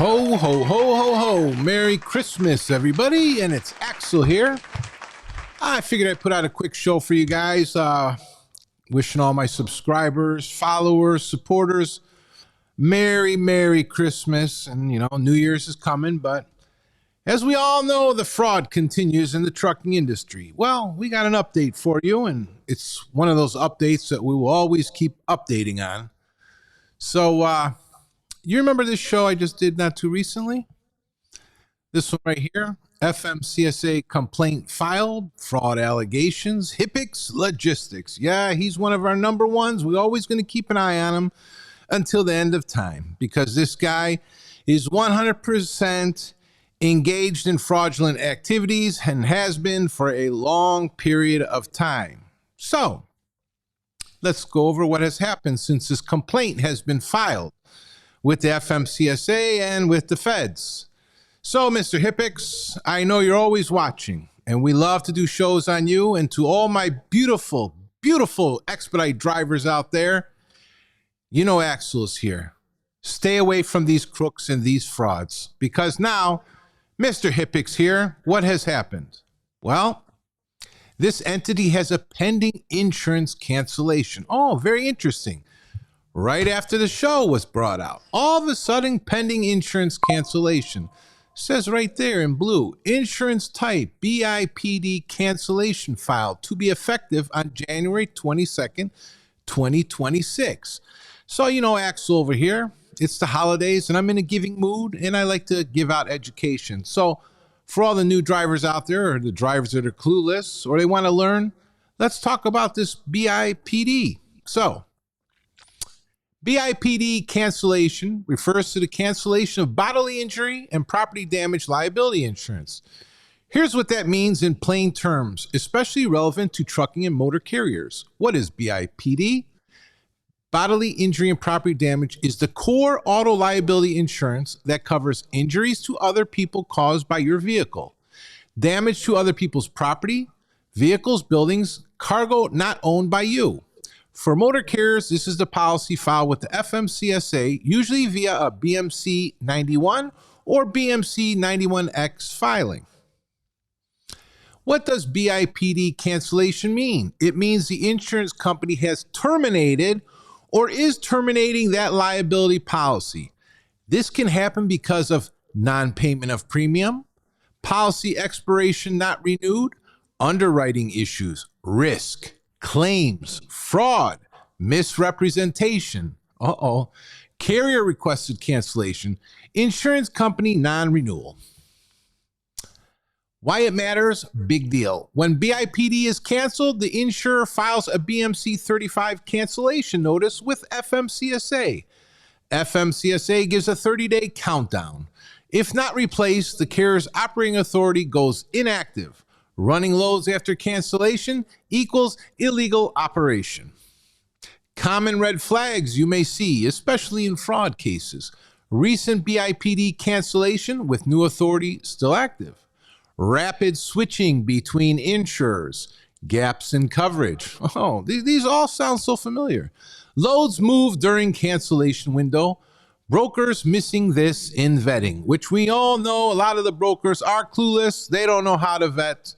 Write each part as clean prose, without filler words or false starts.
Ho, ho, ho, ho, ho. Merry Christmas, everybody. And it's Axel here. I figured I'd put out a quick show for you guys. Wishing all my subscribers, followers, supporters, Merry Christmas. And, New Year's is coming. But as we all know, the fraud continues in the trucking industry. Well, we got an update for you. And it's one of those updates that we will always keep updating on. So, you remember this show I just did not too recently? This one right here, FMCSA complaint filed, fraud allegations, Hippix Logistix. Yeah, he's one of our number ones. We're always going to keep an eye on him until the end of time because this guy is 100% engaged in fraudulent activities and has been for a long period of time. So, let's go over what has happened since this complaint has been filed with the FMCSA and with the feds. So, Mr. Hippix, I know you're always watching, and we love to do shows on you. And to all my beautiful, beautiful expedite drivers out there, you know Axel's here. Stay away from these crooks and these frauds, because now, Mr. Hippix here, what has happened? Well, this entity has a pending insurance cancellation. Oh, very interesting. Right after the show was brought out, all of a sudden, pending insurance cancellation. Says right there in blue, insurance type BIPD cancellation filed to be effective on January 22nd, 2026. So, Axel over here, it's the holidays and I'm in a giving mood and I like to give out education. So for all the new drivers out there or the drivers that are clueless or they want to learn, let's talk about this BIPD. So, BIPD cancellation refers to the cancellation of bodily injury and property damage liability insurance. Here's what that means in plain terms, especially relevant to trucking and motor carriers. What is BIPD? Bodily injury and property damage is the core auto liability insurance that covers injuries to other people caused by your vehicle, damage to other people's property, vehicles, buildings, cargo not owned by you. For motor carriers, this is the policy filed with the FMCSA, usually via a BMC 91 or BMC 91X filing. What does BIPD cancellation mean? It means the insurance company has terminated or is terminating that liability policy. This can happen because of non-payment of premium, policy expiration not renewed, underwriting issues, risk, claims, fraud, misrepresentation, carrier requested cancellation, insurance company non-renewal. Why it matters? Big deal. When BIPD is canceled, the insurer files a BMC 35 cancellation notice with FMCSA. FMCSA gives a 30-day countdown. If not replaced, the carrier's operating authority goes inactive. Running loads after cancellation equals illegal operation. Common red flags you may see, especially in fraud cases. Recent BIPD cancellation with new authority still active. Rapid switching between insurers. Gaps in coverage. Oh, these all sound so familiar. Loads moved during cancellation window. Brokers missing this in vetting, which we all know a lot of the brokers are clueless. They don't know how to vet.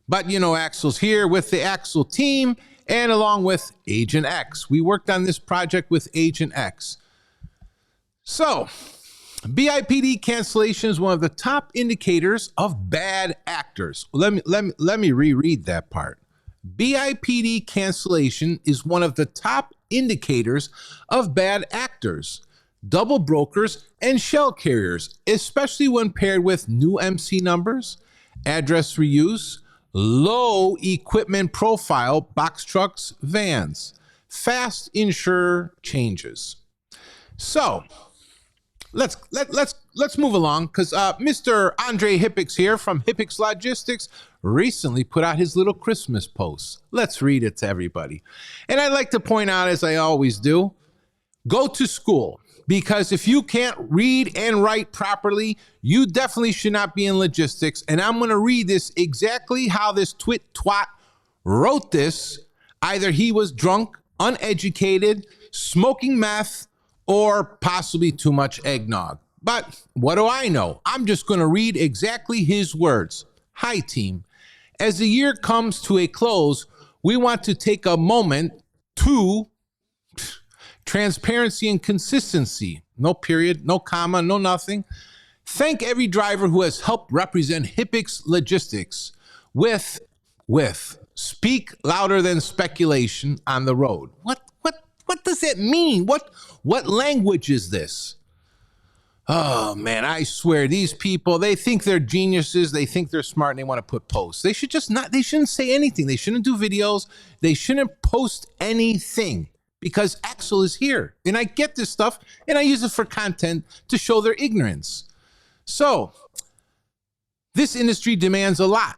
But, Axel's here with the Axel team and along with Agent X. We worked on this project with Agent X. So, BIPD cancellation is one of the top indicators of bad actors. Let me reread that part. BIPD cancellation is one of the top indicators of bad actors, double brokers, and shell carriers, especially when paired with new MC numbers, address reuse, low equipment profile, box trucks, vans, fast insurer changes. So let's move along because Mr. Andre Hippix here from Hippix Logistix recently put out his little Christmas post. Let's read it to everybody. And I'd like to point out, as I always do, go to school. Because if you can't read and write properly, you definitely should not be in logistics. And I'm going to read this exactly how this twat wrote this. Either he was drunk, uneducated, smoking meth, or possibly too much eggnog. But what do I know? I'm just going to read exactly his words. Hi, team. As the year comes to a close, we want to take a moment to transparency and consistency. No period, no comma, no nothing. Thank every driver who has helped represent Hippix Logistix with speak louder than speculation on the road. What does that mean? What language is this? Oh man, I swear these people, they think they're geniuses, they think they're smart, and they want to put posts. They shouldn't say anything. They shouldn't do videos. They shouldn't post anything because Axel is here. And I get this stuff and I use it for content to show their ignorance. So this industry demands a lot,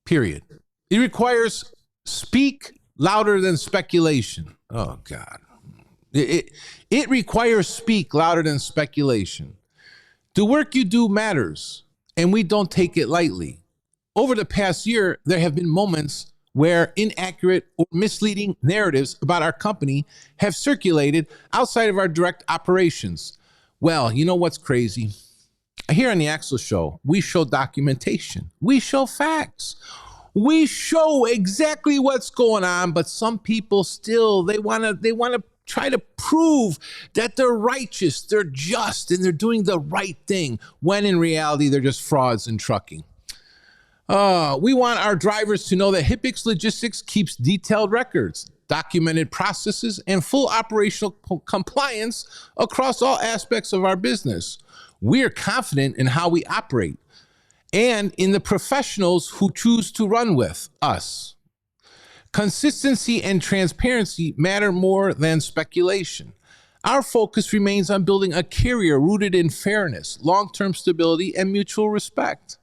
period. It requires speak louder than speculation. Oh God. It requires speak louder than speculation. The work you do matters, and we don't take it lightly. Over the past year, there have been moments where inaccurate or misleading narratives about our company have circulated outside of our direct operations. Well, you know what's crazy? Here on the Axel Show, we show documentation. We show facts. We show exactly what's going on, but some people still, they want to try to prove that they're righteous, they're just, and they're doing the right thing, when in reality, they're just frauds in trucking. We want our drivers to know that Hippix Logistix keeps detailed records, documented processes, and full operational compliance across all aspects of our business. We are confident in how we operate and in the professionals who choose to run with us. Consistency and transparency matter more than speculation. Our focus remains on building a carrier rooted in fairness, long-term stability, and mutual respect.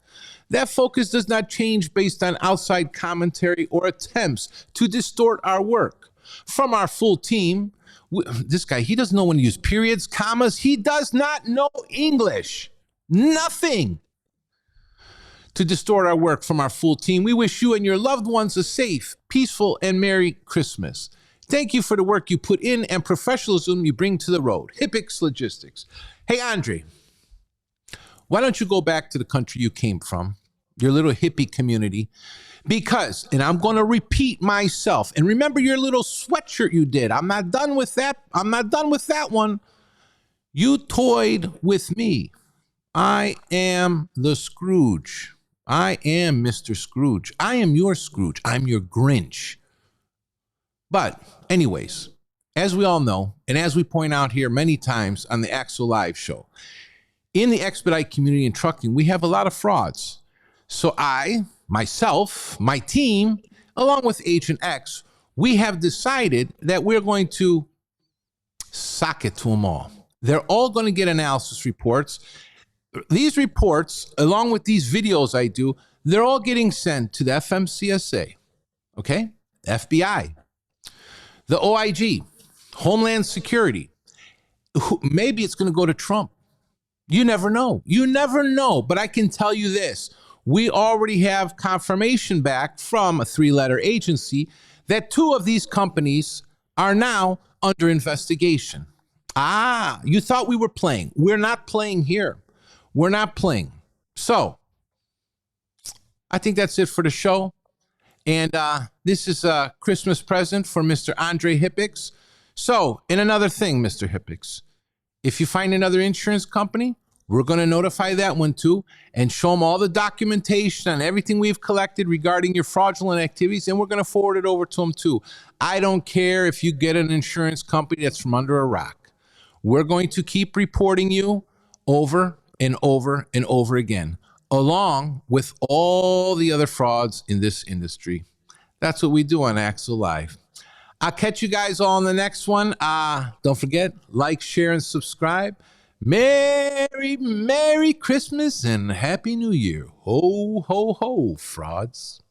That focus does not change based on outside commentary or attempts to distort our work. From our full team, this guy, he doesn't know when to use periods, commas. He does not know English. Nothing to distort our work. From our full team, we wish you and your loved ones a safe, peaceful, and Merry Christmas. Thank you for the work you put in and professionalism you bring to the road. Hippix Logistix. Hey, Andre, why don't you go back to the country you came from, your little hippie community? Because, and I'm going to repeat myself, and remember your little sweatshirt you did. I'm not done with that. I'm not done with that one. You toyed with me. I am the Scrooge. I am Mr. Scrooge. I am your Scrooge. I'm your Grinch. But anyways, as we all know, and as we point out here many times on the Axel Live Show, in the expedite community and trucking, we have a lot of frauds. So I, myself, my team, along with Agent X, we have decided that we're going to sock it to them all. They're all going to get analysis reports. These reports, along with these videos I do, they're all getting sent to the FMCSA, okay? FBI, the OIG, Homeland Security. Maybe it's going to go to Trump. You never know. You never know. But I can tell you this. We already have confirmation back from a 3-letter agency that 2 of these companies are now under investigation. Ah, you thought we were playing. We're not playing here. We're not playing. So I think that's it for the show. And this is a Christmas present for Mr. Andre Hippix. So, and another thing, Mr. Hippix, if you find another insurance company, we're going to notify that one too and show them all the documentation on everything we've collected regarding your fraudulent activities, and we're going to forward it over to them too. I don't care if you get an insurance company that's from under a rock. We're going to keep reporting you over and over and over again, along with all the other frauds in this industry. That's what we do on Axel Live. I'll catch you guys all in the next one. Don't forget, like, share, and subscribe. Merry Christmas and Happy New Year. Ho, ho, ho, frauds.